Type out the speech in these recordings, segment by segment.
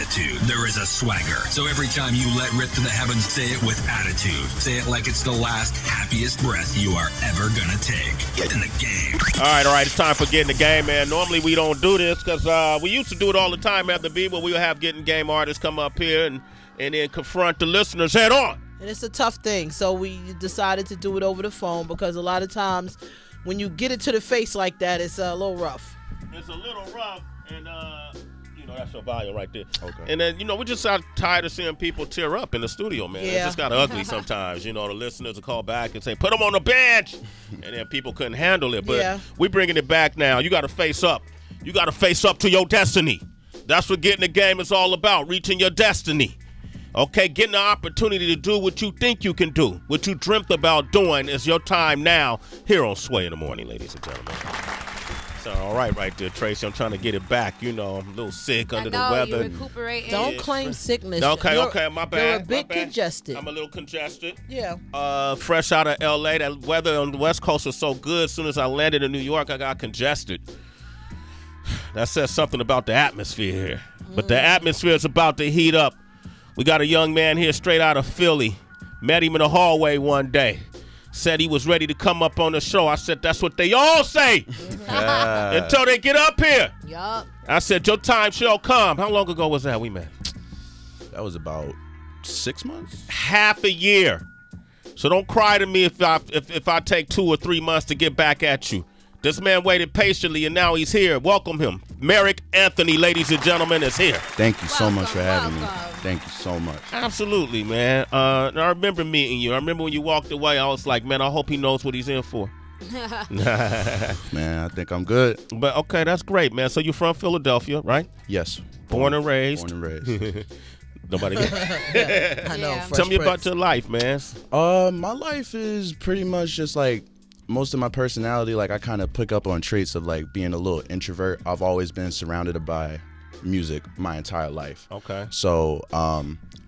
attitude, there is a swagger. So every time you let rip to the heavens, say it with attitude. Say it like it's the last happiest breath you are ever gonna take. Get in the game. All right. It's time for Get in the Game, man. Normally we don't do this because we used to do it all the time at the B, where we would have Get in Game artists come up here and then confront the listeners head on. And it's a tough thing, so we decided to do it over the phone because a lot of times when you get it to the face like that, it's a little rough. It's a little rough, and that's your volume right there. Okay. And then we're just tired of seeing people tear up in the studio, man. Yeah. It's just got ugly sometimes. The listeners will call back and say, "Put them on the bench," and then people couldn't handle it. But we're bringing it back now. You got to face up. You got to face up to your destiny. That's what Getting the Game is all about, reaching your destiny. Okay, getting the opportunity to do what you think you can do, what you dreamt about doing. Is your time now here on Sway in the Morning, ladies and gentlemen. So, all right there, Tracy. I'm trying to get it back. I'm a little sick under the weather. You recuperating. Don't claim sickness. Okay, my bad. You're a bit congested. I'm a little congested. Yeah. Fresh out of L.A., that weather on the West Coast was so good. As soon as I landed in New York, I got congested. That says something about the atmosphere here. But the atmosphere is about to heat up. We got a young man here straight out of Philly. Met him in the hallway one day. Said he was ready to come up on the show. I said, that's what they all say until they get up here. Yup. I said, your time shall come. How long ago was that we met? That was about 6 months. Half a year. So don't cry to me if I take 2 or 3 months to get back at you. This man waited patiently, and now he's here. Welcome him. Merrick Anthony, ladies and gentlemen, is here. Thank you so much for having me. Thank you so much. Absolutely, man. I remember meeting you. I remember when you walked away, I was like, man, I hope he knows what he's in for. Man, I think I'm good. But, okay, that's great, man. So you're from Philadelphia, right? Yes. Born and raised. Born and raised. Nobody. I know. Yeah. Tell me about your life, man. My life is pretty much just like most of my personality. Like I kind of pick up on traits of like being a little introvert. I've always been surrounded by music my entire life. Okay. So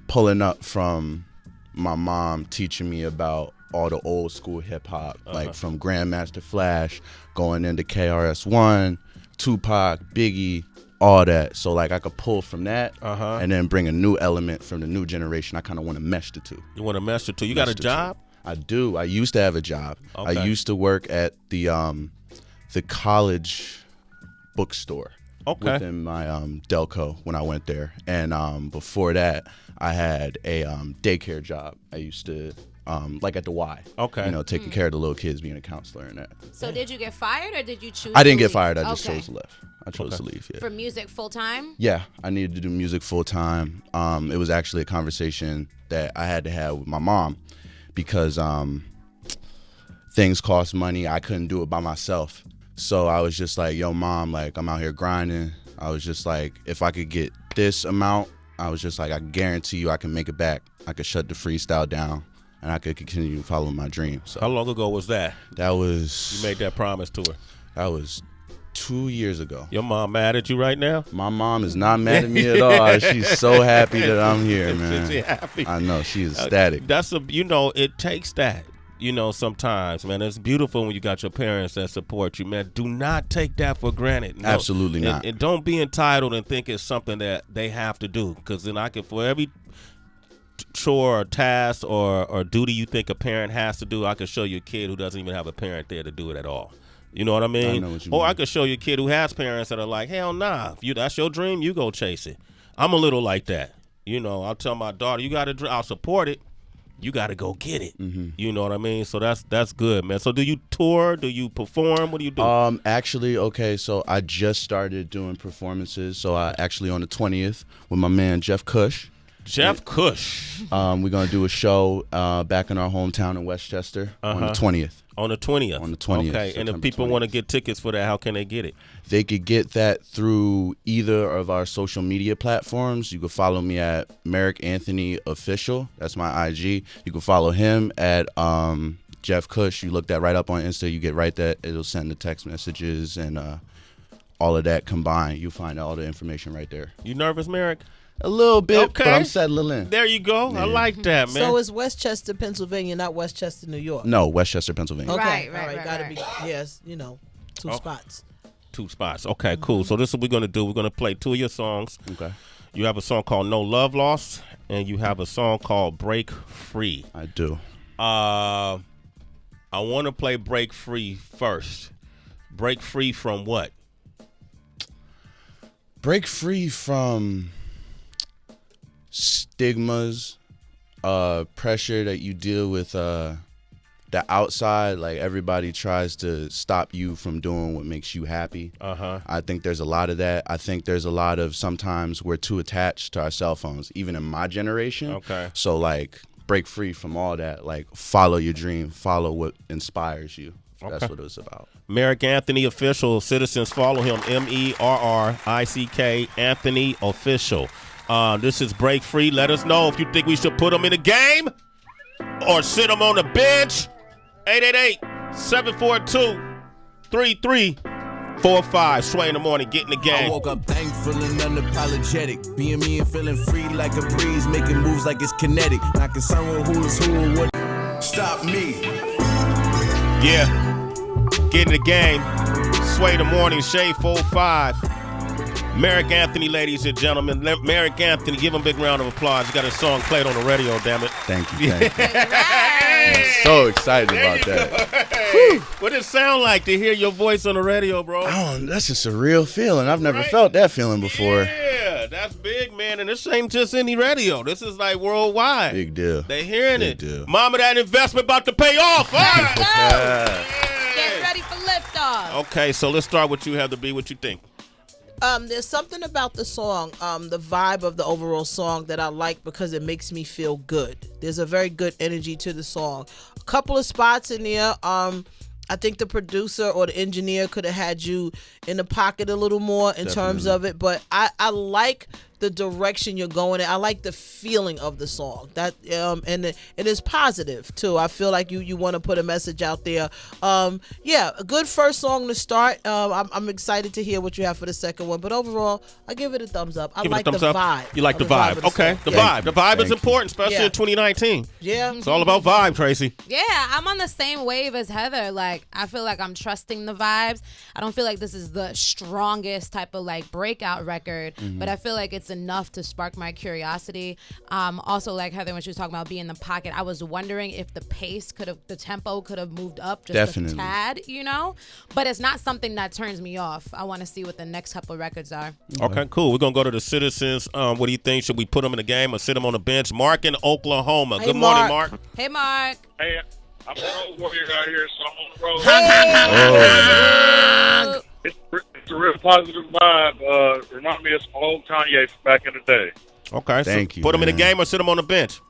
pulling up from my mom teaching me about all the old school hip hop, like from Grandmaster Flash, going into KRS-One, Tupac, Biggie, all that. So like I could pull from that and then bring a new element from the new generation. I kind of want to mesh the two. You want to mesh the two? You got a job? I do. I used to have a job. Okay. I used to work at the college bookstore within my Delco when I went there. And before that, I had a daycare job. I used to like at the Y. Okay. Taking care of the little kids, being a counselor and that. So did you get fired or did you choose I didn't to get leave? fired. I just chose to leave. I chose to leave. Yeah. For music full time? Yeah, I needed to do music full time. It was actually a conversation that I had to have with my mom because things cost money. I couldn't do it by myself. So I was just like, yo, Mom, like I'm out here grinding. I was just like, if I could get this amount, I was just like, I guarantee you I can make it back. I could shut the freestyle down and I could continue following my dream. So How long ago was that? that was You made that promise to her. that was 2 years ago. Your mom mad at you right now? My mom is not mad at me at all. She's so happy that I'm here, She's man. happy. I know, she is ecstatic. That's it takes that. Sometimes, man, it's beautiful when you got your parents that support you, man. Do not take that for granted. No. Absolutely not. And don't be entitled and think it's something that they have to do. Because then for every chore or task or duty you think a parent has to do, I could show you a kid who doesn't even have a parent there to do it at all. You know what I mean? I know what you or mean. I could show you a kid who has parents that are like, hell nah, if that's your dream, you go chase it. I'm a little like that. I'll tell my daughter, you got to, I'll support it. You got to go get it. Mm-hmm. You know what I mean? So that's good, man. So do you tour? Do you perform? What do you do? Actually, okay, so I just started doing performances. So I actually on the 20th with my man Jeff Cush. Jeff Cush. We're going to do a show back in our hometown in Westchester on the 20th. On the 20th. On the 20th. Okay, and if September people 20th. want to get tickets for that, how can they get it? They could get that through either of our social media platforms. You can follow me at Merrick Anthony Official. That's my IG. You can follow him at Jeff Cush. You look that right up on Insta. You get right that. It'll send the text messages and all of that combined. You'll find all the information right there. You nervous, Merrick? A little bit, Okay. but I'm settling in. There you go. Yeah. I like that, man. So it's Westchester, Pennsylvania, not Westchester, New York. No, Westchester, Pennsylvania. Okay. Right, All right. right, Gotta right. be. Yes. Two spots. 2 spots. Okay, cool. So this is what we're going to do. We're going to play 2 of your songs. Okay. You have a song called No Love Lost, and you have a song called Break Free. I do. I want to play Break Free first. Break free from what? Break free from stigmas, pressure that you deal with the outside. Like, everybody tries to stop you from doing what makes you happy. I think there's a lot of that. I think there's a lot of, sometimes we're too attached to our cell phones, even in my generation. Okay. So, like, break free from all that. Like, follow your dream, follow what inspires you. That's what it was about. Merrick Anthony Official. Citizens follow him. MERRICK Anthony Official. This is Break Free. Let us know if you think we should put him in the game or sit him on the bench. 888-742-3345. Sway in the morning. Get in the game. I woke up thankful and unapologetic. Being me and feeling free like a breeze. Making moves like it's kinetic. Not concerned with who is who and what. Stop me. Yeah. Get in the game. Sway in the morning. Shade 45. Merrick Anthony, ladies and gentlemen. Merrick Anthony, give him a big round of applause. You got his song played on the radio, damn it. Thank you. I'm so excited about that. What does it sound like to hear your voice on the radio, bro? That's a surreal feeling. I've never felt that feeling before. Yeah, that's big, man. And this ain't just any radio. This is like worldwide. Big deal. They hearing Big it. deal. Mama, that investment about to pay off. All right. Get ready for liftoff. Okay, so let's start with you, Heather B. What you think? There's something about the song, the vibe of the overall song that I like because it makes me feel good. There's a very good energy to the song. A couple of spots in there, I think the producer or the engineer could have had you in the pocket a little more in terms of it, but I like the direction you're going in. I like the feeling of the song. That and it is positive too. I feel like you want to put a message out there. Yeah, a good first song to start. I'm excited to hear what you have for the second one, but overall, I give it a thumbs up. I like the vibe. You like the vibe? Okay, the vibe. The vibe is important, especially in 2019. Yeah, it's all about vibe, Tracy. Yeah, I'm on the same wave as Heather. Like, I feel like I'm trusting the vibes. I don't feel like this is the strongest type of like breakout record, but I feel like it's enough to spark my curiosity. Also, like Heather, when she was talking about being in the pocket, I was wondering if the tempo could have moved up just a tad, you know? But it's not something that turns me off. I want to see what the next couple of records are. Okay, cool. We're going to go to the citizens. What do you think? Should we put them in the game or sit them on the bench? Mark in Oklahoma. Hey, Good morning, Mark. Hey, Mark. Hey, I'm a road warrior out here, so I'm on the road. Hey. It's a real positive vibe. Remind me of some old Kanye from back in the day. Okay, Thank you, put them in the man. game or sit them on the bench?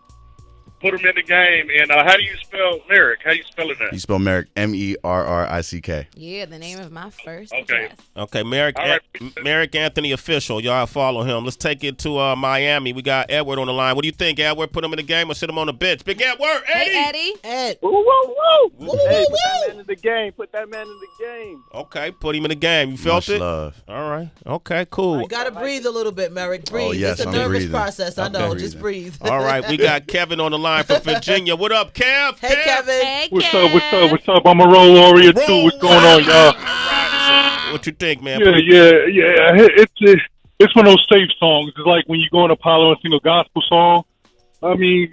Put him in the game. And how do you spell Merrick? How you spelling that? You spell Merrick, MERRICK. Yeah, the name of my first Okay. address. Okay, Merrick, All right. Merrick Anthony Official. Y'all follow him. Let's take it to Miami. We got Edward on the line. What do you think, Edward? Put him in the game or sit him on the bench? Big Edward, Eddie. Hey, Eddie. Ed. Woo, woo, woo. Woo, Hey, woo, put that woo. man in the game. Put that man in the game. Okay, put him in the game. You felt Much it? love. All right. Okay, cool. You gotta breathe a little bit, Merrick. Breathe. Oh, yes, it's a I'm nervous breathing. process. I I'm know. breathing. Just breathe. All right, we got Kevin on the line from Virginia. What up, Kev? Hey, Kevin. Hey, What's Kev. up? What's up? What's up? I'm a roll warrior too. What's going on, y'all? What you think, man? Yeah. It's one of those safe songs. It's like when you go on Apollo and sing a gospel song. I mean,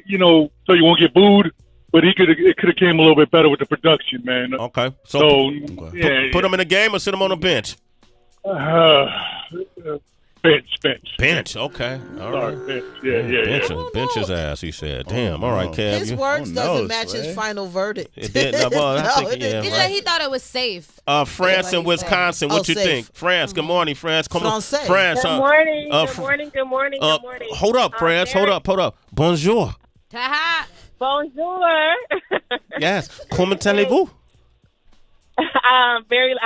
you know, so you won't get booed. But it could have came a little bit better with the production, man. Okay. So Put him in the game or sit him on the bench? Bench. Okay. All Sorry, right. bench. Yeah. Bench his ass, he said. Damn. All right, Kev. His you- words Oh, doesn't no, match Sway. his final verdict. It did. Well, I think, it didn't. He yeah, said he thought it was safe. France and Wisconsin. What you safe. think? France. Good morning, France. Come on, Francais. France. Good morning. Good Good morning. Hold up, France. Hold up. Bonjour. Ta-ha. Bonjour. Yes. Comment allez-vous? I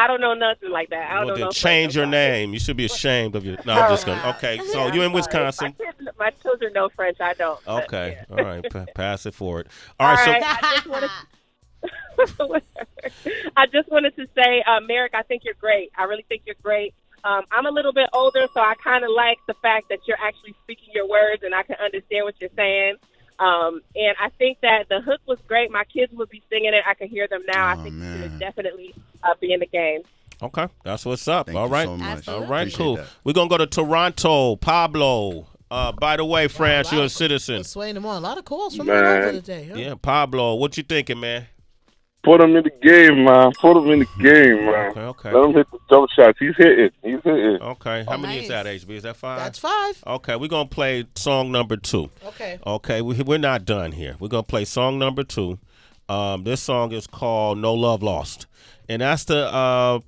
don't know nothing like that. I don't Well, know. then change your name. You should be ashamed of your. No, I'm just gonna. Okay, so you in Wisconsin? My children know French. I don't. but, Okay, yeah. all right. Pass it forward. All right. So I just wanted to say, Merrick, I think you're great. I really think you're great. I'm a little bit older, so I kind of like the fact that you're actually speaking your words and I can understand what you're saying. And I think that the hook was great. My kids would be singing it. I can hear them now. I think you should definitely be in the game. Okay, that's what's up. Thank All you right. so much. Absolutely. All right, Appreciate cool. that. We're going to go to Toronto. Pablo. By the way, France, you're a citizen. Swaying them on. A lot of calls from Man. all over today. Huh? Yeah, Pablo. What you thinking, man? Put him in the game, man. Put him in the game, man. Okay. Let him hit the jump shots. He's hitting. Okay. How many is that, nice. HB? Is that 5? That's 5. Okay, we're going to play song number 2. Okay. Okay, we're not done here. We're going to play song number 2. This song is called No Love Lost. And that's the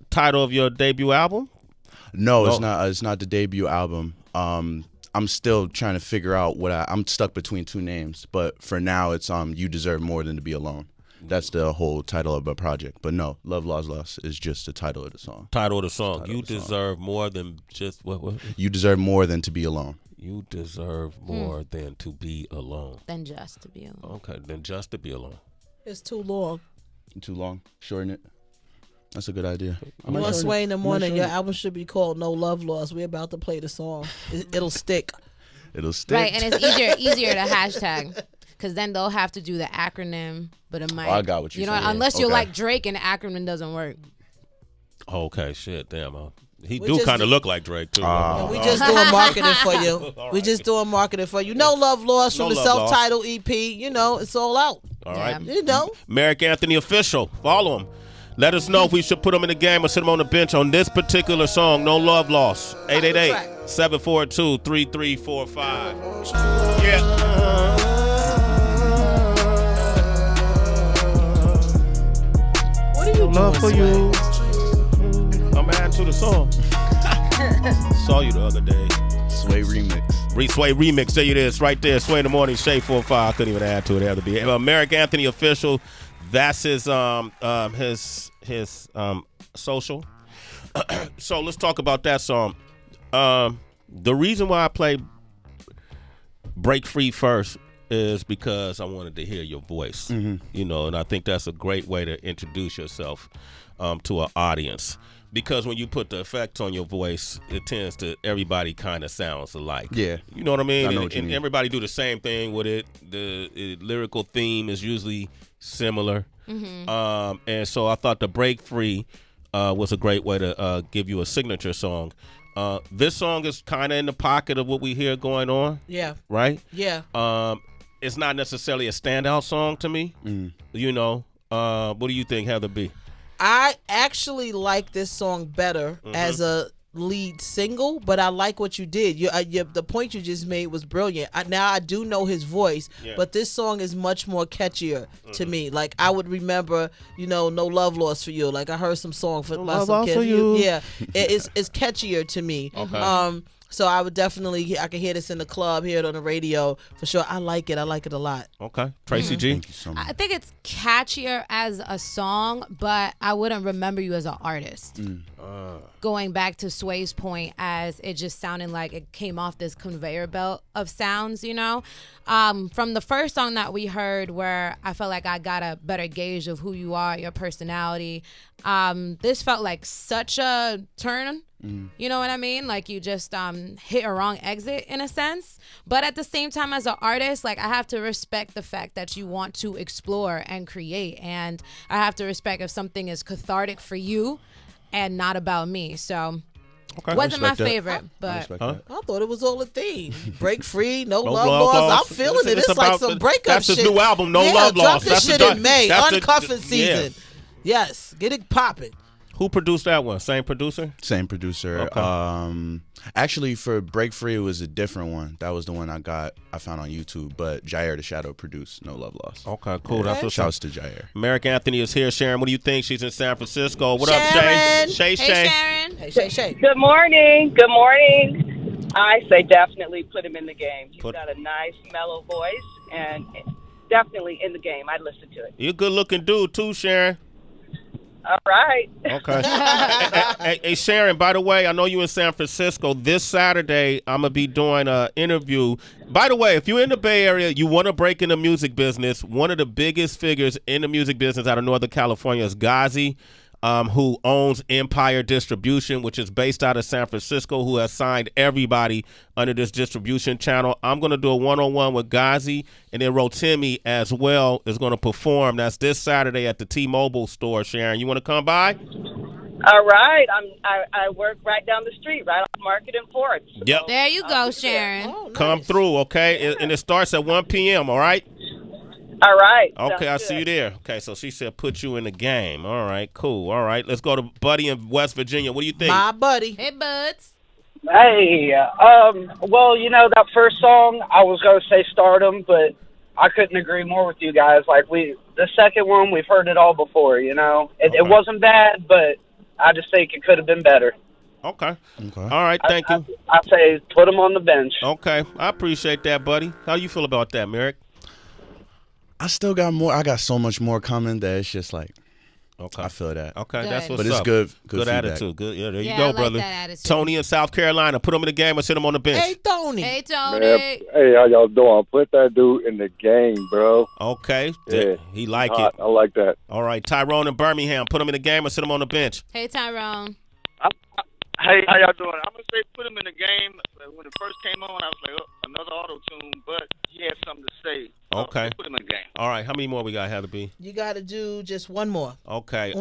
title of your debut album? No, it's not. It's not the debut album. I'm still trying to figure out I'm stuck between 2 names, but for now it's You Deserve More Than to Be Alone. That's the whole title of a project. But no, Love Lost is just the title of the song. Title of the song. You deserve more than just what? You deserve more than to be alone. You deserve more than to be alone. Than just to be alone. Okay, than just to be alone. It's too long. Too long? Shorten it. That's a good idea. You want Sway in the morning, your album should be called No Love Lost. We're about to play the song. It'll stick. It'll stick. Right, and it's easier to hashtag. Because then they'll have to do the acronym, but it might. I got what you're saying. Unless you Okay. like Drake and the acronym doesn't work. Okay, shit, damn. He We do just kind of do- look like Drake, too. We just doing marketing for you. We just doing marketing for you. No Love Lost from No the Love self-titled EP. You know, it's all out. All right. Yeah. You know. Merrick Anthony official. Follow him. Let us know if we should put him in the game or sit him on the bench on this particular song, No Love Lost. 888-742-3345. Yeah. What are you doing, Love for Sway? you. I'm adding to the song. Saw you the other day. Sway remix. Sway remix. There it is, right there. Sway in the morning. Shay 45. I couldn't even add to it. It had to be Merrick Anthony official. That's his social. So let's talk about that song. The reason why I play Break Free first is because I wanted to hear your voice. You know, and I think that's a great way to introduce yourself to an audience. Because when you put the effects on your voice, it tends to, everybody kind of sounds alike. Yeah. You know what I mean? I know what you mean. Everybody do the same thing with it. The lyrical theme is usually similar. And so I thought the Break Free was a great way to give you a signature song. This song is kind of in the pocket of what we hear going on. Yeah. Right? Yeah. It's not necessarily a standout song to me. You know, what do you think, Heather B? I actually like this song better as a lead single, but I like what you did. The point you just made was brilliant. Now I do know his voice, but this song is much more catchier to me. Like I would remember, No Love Lost for You. Like I heard some song by some kids. Yeah, it's catchier to me. Okay. So I would definitely, I can hear this in the club, hear it on the radio for sure. I like it. I like it a lot. Okay. Tracy G? Thank you so much. I think it's catchier as a song, but I wouldn't remember you as an artist. Going back to Sway's point, as it just sounded like it came off this conveyor belt of sounds, From the first song that we heard, where I felt like I got a better gauge of who you are, your personality, this felt like such a turn. You know what I mean? Like you just hit a wrong exit in a sense. But at the same time, as an artist, like I have to respect the fact that you want to explore and create. And I have to respect if something is cathartic for you and not about me. So wasn't my favorite, but I thought it was all a theme. Break free, no No love Love lost. Lost. I'm feeling it. It's like about some breakup shit. That's his new album, No Love drop Lost. this That's shit the- in May. that's the- Uncuffing yeah. season. Yes, get it popping. Who produced that one? Same producer? Same producer. Okay. Actually, for Break Free, it was a different one. That was the one I found on YouTube. But Jair the Shadow produced No Love Lost. Okay, cool. That's what's up. Shouts to Jair. Merrick Anthony is here. Sharon, what do you think? She's in San Francisco. What Sharon. up, Shay? hey, Sharon. Hey, Shay. Good morning. Good morning. I say definitely put him in the game. He's got a nice, mellow voice, and definitely in the game. I'd listen to it. You're a good-looking dude, too, Sharon. All right. Okay. hey, Sharon, by the way, I know you in San Francisco. This Saturday, I'm going to be doing an interview. By the way, if you're in the Bay Area, you want to break in the music business, one of the biggest figures in the music business out of Northern California is Ghazi. who owns Empire Distribution, which is based out of San Francisco, who has signed everybody under this distribution channel. I'm going to do a one-on-one with Ghazi, and then Rotimi as well is going to perform. That's this Saturday at the T-Mobile store, Sharon. You want to come by? All right. I work right down the street, right off Market and Fort. So yep. There you go, Sharon. Oh, nice. Come through, okay? And it starts at 1 p.m., all right? All right. Okay, I'll see you there. Okay, so she said put you in the game. All right, cool. All right, let's go to Buddy in West Virginia. What do you think? My buddy. Hey, buds. Hey, well, that first song, I was going to say Stardom, but I couldn't agree more with you guys. Like, the second one, we've heard it all before, It wasn't bad, but I just think it could have been better. Okay. All right, thank you. I say put him on the bench. Okay, I appreciate that, buddy. How you feel about that, Merrick? I still got more. I got so much more coming that it's just like, okay, I feel that. Okay, good. that's what's but it's up. good feedback. Attitude. Good. Yeah, there you Yeah, go, I like brother. that attitude. Tony in South Carolina. Put him in the game or sit him on the bench. Hey, Tony. Hey, Tony. Man, hey, how y'all doing? Put that dude in the game, bro. Okay. Yeah, he like hot. it. I like that. All right, Tyrone in Birmingham. Put him in the game or sit him on the bench. Hey, Tyrone. Hey, how y'all doing? I'm going to say put him in the game. When it first came on, I was like, oh, another auto-tune, but he had something to say. Okay. Put him in the game. All right, how many more we got, Heather B? You got to do just one more. Okay.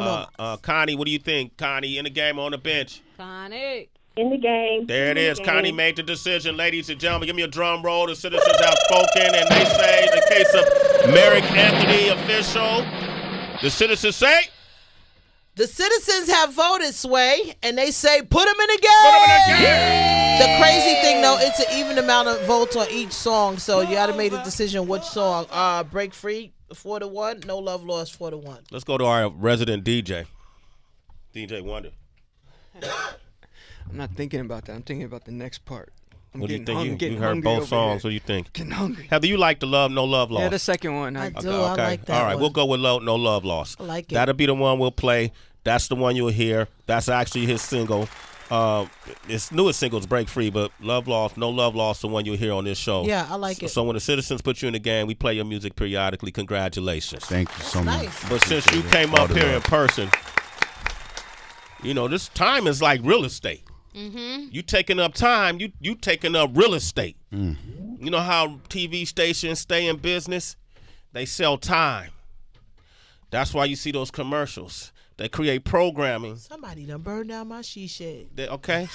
Connie, what do you think? Connie, in the game or on the bench? Connie. In the game. There it is. Connie made the decision. Ladies and gentlemen, give me a drum roll. The citizens have spoken, and they say, in the case of Merrick Anthony official, the citizens say... The citizens have voted, Sway, and they say put him in the game. The crazy thing, though, it's an even amount of votes on each song, so you got to make a decision which song. Break Free, 4-1. No Love Lost, 4-1. Let's go to our resident DJ, DJ Wonder. I'm not thinking about that. I'm thinking about the next part. What do you think? You heard both songs. What do you think? Getting hungry. Heather, you like the Love, No Love Lost? Yeah, the second one. I do. Okay. I like that. All right, one. we'll go with No Love Lost. I like it. That'll be the one we'll play. That's the one you'll hear. That's actually his single. His newest single is Break Free, but Love Lost, No Love Lost, the one you'll hear on this show. Yeah, I like it. So when the citizens put you in the game, we play your music periodically. Congratulations. Thank you so much. But since you came up here in person, this time is like real estate. Mm-hmm. You taking up time, you taking up real estate. You know how TV stations stay in business? They sell time. That's why you see those commercials. They create programming. Somebody done burned down my she shed. They create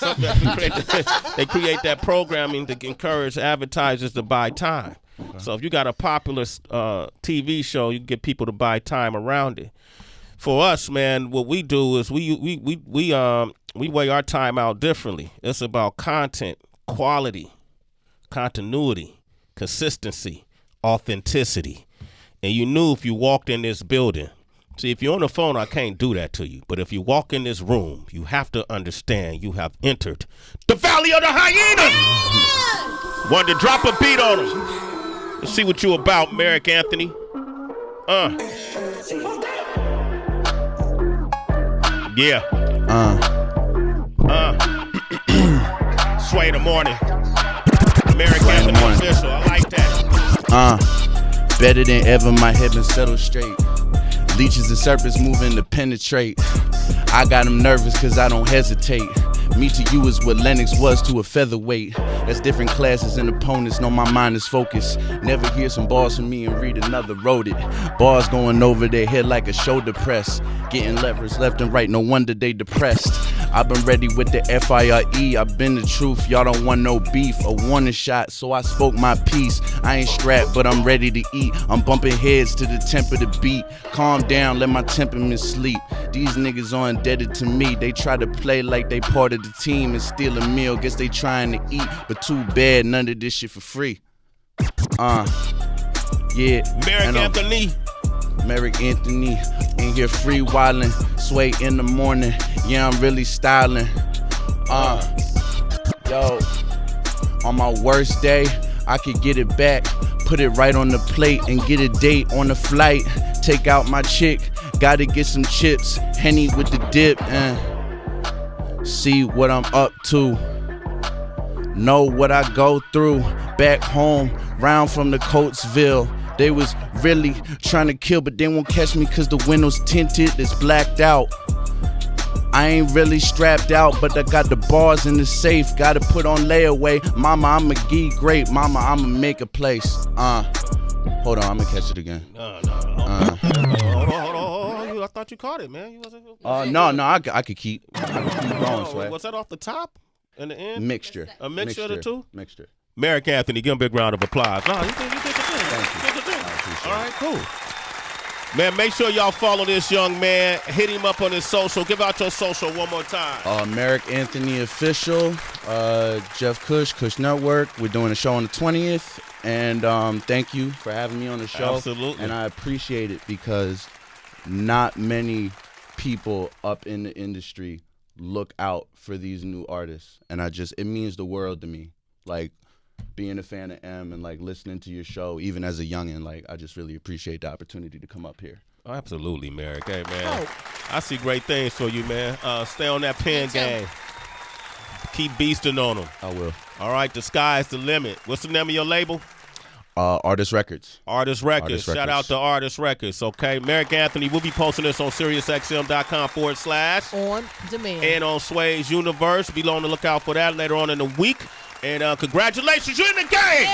that programming to encourage advertisers to buy time. Okay. So if you got a popular TV show, you can get people to buy time around it. For us, man, what we do is we weigh our time out differently. It's about content, quality, continuity, consistency, authenticity. And you knew if you walked in this building, see, if you're on the phone, I can't do that to you. But if you walk in this room, you have to understand you have entered the Valley of the Hyenas. Wanted to drop a beat on him. Let's see what you about, Merrick Anthony. Yeah. Sway in the morning. Merrick Anthony official. I like that. Better than ever, my head been settled straight. Leeches and serpents moving to penetrate. I got them nervous cause I don't hesitate. Me to you is what Lennox was to a featherweight. That's different classes and opponents know my mind is focused. Never hear some bars from me and read another wrote it. Bars going over their head like a shoulder press. Getting levers left and right, no wonder they depressed. I've been ready with the FIRE, I've been the truth, y'all don't want no beef. A warning shot, so I spoke my piece. I ain't strapped, but I'm ready to eat. I'm bumping heads to the tempo of the beat. Calm down, let my temperament sleep. These niggas are indebted to me. They try to play like they part of the team and steal a meal. Guess they trying to eat, but too bad, none of this shit for free. Yeah. Merrick Anthony. Merrick Anthony, in here free wildin', Sway in the morning, yeah, I'm really styling. Yo, on my worst day, I could get it back, put it right on the plate and get a date on the flight. Take out my chick, gotta get some chips, Henny with the dip, and see what I'm up to. Know what I go through, back home, round from the Coatesville. They was really trying to kill, but they won't catch me cause the windows tinted, it's blacked out. I ain't really strapped out, but I got the bars in the safe. Gotta put on layaway. Mama, I'ma give great. Mama, I'ma make a place. Hold on, I'm gonna catch it again. Hold on. I thought you caught it, man. You wasn't. No, I could keep going, Sway. Was that off the top? In the end? Mixture. A mixture of the two? Mixture. Merrick Anthony, give him a big round of applause. No, you did the thing. Thank you. All right, cool. Man, make sure y'all follow this young man. Hit him up on his social. Give out your social one more time. Merrick Anthony Official, Jeff Kush Network. We're doing a show on the 20th. And thank you for having me on the show. Absolutely. And I appreciate it because not many people up in the industry look out for these new artists. And it means the world to me. Like, being a fan of M and like listening to your show, even as a youngin', like I just really appreciate the opportunity to come up here. Oh, absolutely, Merrick. Hey, man, I see great things for you, man. Stay on that pen game. Keep beasting on them. I will. All right, the sky's the limit. What's the name of your label? Artist Records. Artist Records. Shout out to Artist Records. Okay, Merrick Anthony. We'll be posting this on SiriusXM.com/ on demand and on Sway's Universe. Be on the lookout for that later on in the week. And congratulations, you're in the game.